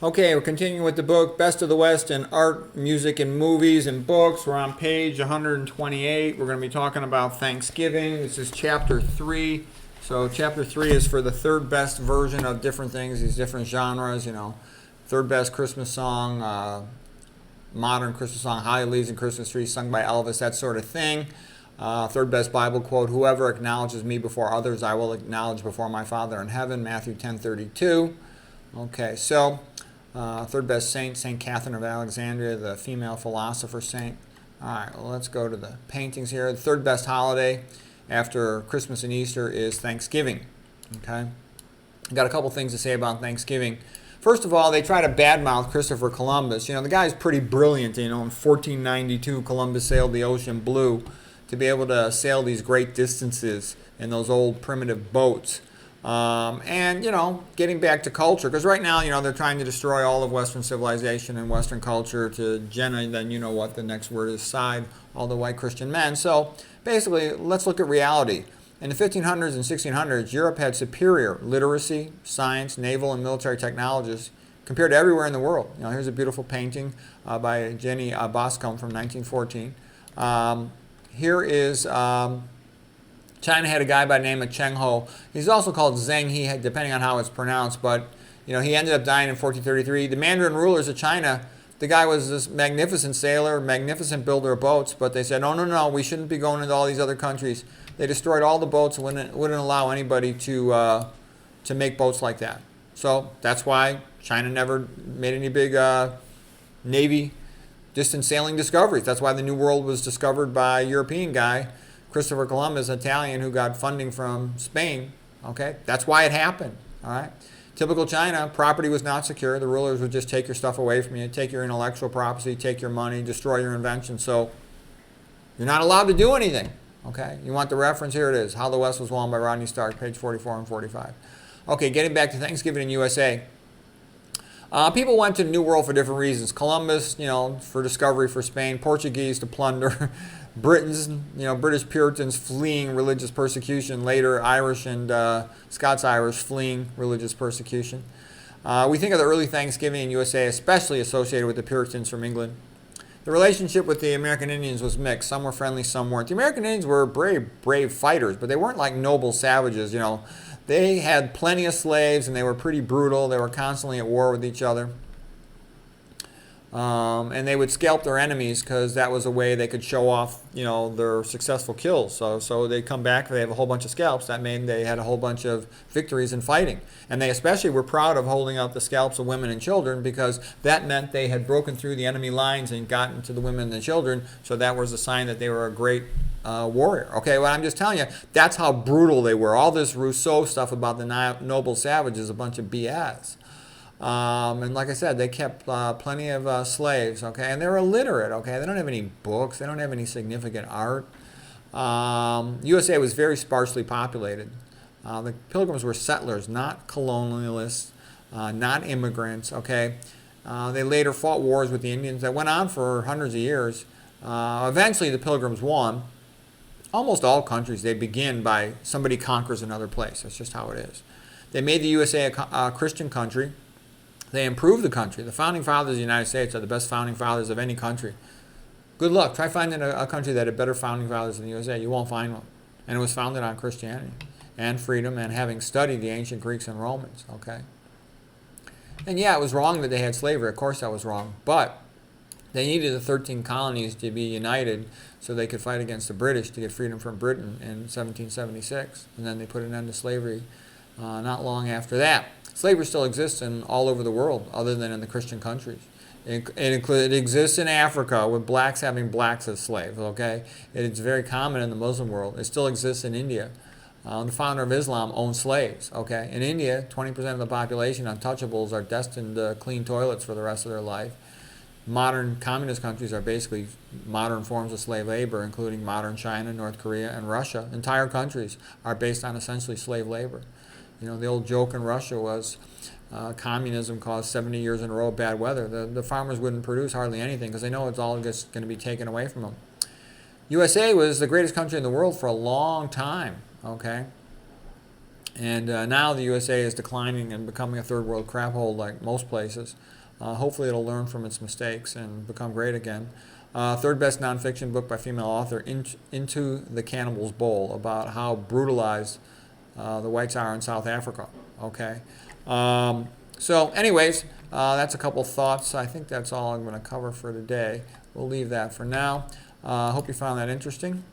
Okay, we're continuing with the book Best of the West in Art, Music, and Movies and Books. We're on page 128. We're going to be talking about Thanksgiving. This is chapter 3. So chapter 3 is for the third best version of different things, these different genres, third best Christmas song, modern Christmas song, Holly Leaves and Christmas Trees, sung by Elvis, that sort of thing. Third best Bible quote, whoever acknowledges me before others, I will acknowledge before my Father in heaven, Matthew 10:32. Okay, so third best saint, St. Catherine of Alexandria, the female philosopher saint. All right, well, let's go to the paintings here. The third best holiday after Christmas and Easter is Thanksgiving. Okay, I got a couple things to say about Thanksgiving. First of all, they try to badmouth Christopher Columbus. The guy's pretty brilliant. In 1492, Columbus sailed the ocean blue to be able to sail these great distances in those old primitive boats. Getting back to culture, because right now, they're trying to destroy all of Western civilization and Western culture to Jennie, then you know what the next word is, side, all the white Christian men. So basically, let's look at reality. In the 1500s and 1600s, Europe had superior literacy, science, naval, and military technologies compared to everywhere in the world. Here's a beautiful painting by Jennie Brownscombe from 1914. Here is China had a guy by the name of Cheng Ho. He's also called Zheng He, depending on how it's pronounced, but he ended up dying in 1433. The Mandarin rulers of China, the guy was this magnificent sailor, magnificent builder of boats, but they said, no, we shouldn't be going into all these other countries. They destroyed all the boats and wouldn't allow anybody to make boats like that. So that's why China never made any big Navy distant sailing discoveries. That's why the New World was discovered by a European guy, Christopher Columbus, Italian, who got funding from Spain. Okay, that's why it happened. All right, typical China, property was not secure. The rulers would just take your stuff away from you, take your intellectual property, take your money, destroy your invention. So you're not allowed to do anything. Okay, you want the reference? Here it is. How the West Was Won by Rodney Stark, page 44 and 45. Okay, getting back to Thanksgiving in USA. People went to the New World for different reasons. Columbus, for discovery for Spain. Portuguese to plunder. Britons, British Puritans fleeing religious persecution. Later, Irish and Scots-Irish fleeing religious persecution. We think of the early Thanksgiving in USA, especially associated with the Puritans from England. The relationship with the American Indians was mixed. Some were friendly, some weren't. The American Indians were brave fighters, but they weren't like noble savages, They had plenty of slaves, and they were pretty brutal. They were constantly at war with each other. And they would scalp their enemies because that was a way they could show off, their successful kills. So they'd come back, they have a whole bunch of scalps. That meant they had a whole bunch of victories in fighting. And they especially were proud of holding up the scalps of women and children because that meant they had broken through the enemy lines and gotten to the women and the children. So that was a sign that they were a great warrior. Okay, well, I'm just telling you, that's how brutal they were. All this Rousseau stuff about the noble savage is a bunch of BS. And like I said, they kept plenty of slaves, okay? And they're illiterate, okay? They don't have any books. They don't have any significant art. USA was very sparsely populated. The Pilgrims were settlers, not colonialists, not immigrants, okay? They later fought wars with the Indians that went on for hundreds of years. Eventually, the Pilgrims won. Almost all countries, they begin by somebody conquers another place. That's just how it is. They made the USA a Christian country. They improved the country. The founding fathers of the United States are the best founding fathers of any country. Good luck. Try finding a country that had better founding fathers than the USA. You won't find one. And it was founded on Christianity and freedom and having studied the ancient Greeks and Romans. Okay. And yeah, it was wrong that they had slavery. Of course that was wrong. But they needed the 13 colonies to be united so they could fight against the British to get freedom from Britain in 1776. And then they put an end to slavery not long after that. Slavery still exists all over the world other than in the Christian countries. It exists in Africa with blacks having blacks as slaves, okay? It's very common in the Muslim world. It still exists in India. The founder of Islam owned slaves, okay? In India, 20% of the population, untouchables, are destined to clean toilets for the rest of their life. Modern communist countries are basically modern forms of slave labor, including modern China, North Korea, and Russia. Entire countries are based on essentially slave labor. The old joke in Russia was communism caused 70 years in a row of bad weather. The farmers wouldn't produce hardly anything because they know it's all just going to be taken away from them. USA was the greatest country in the world for a long time, okay? And now the USA is declining and becoming a third world crap hole like most places. Hopefully it'll learn from its mistakes and become great again. Third best nonfiction book by female author, Into the Cannibal's Bowl, about how brutalized the whites are in South Africa. Okay. So anyways, that's a couple thoughts. I think that's all I'm going to cover for today. We'll leave that for now. I hope you found that interesting.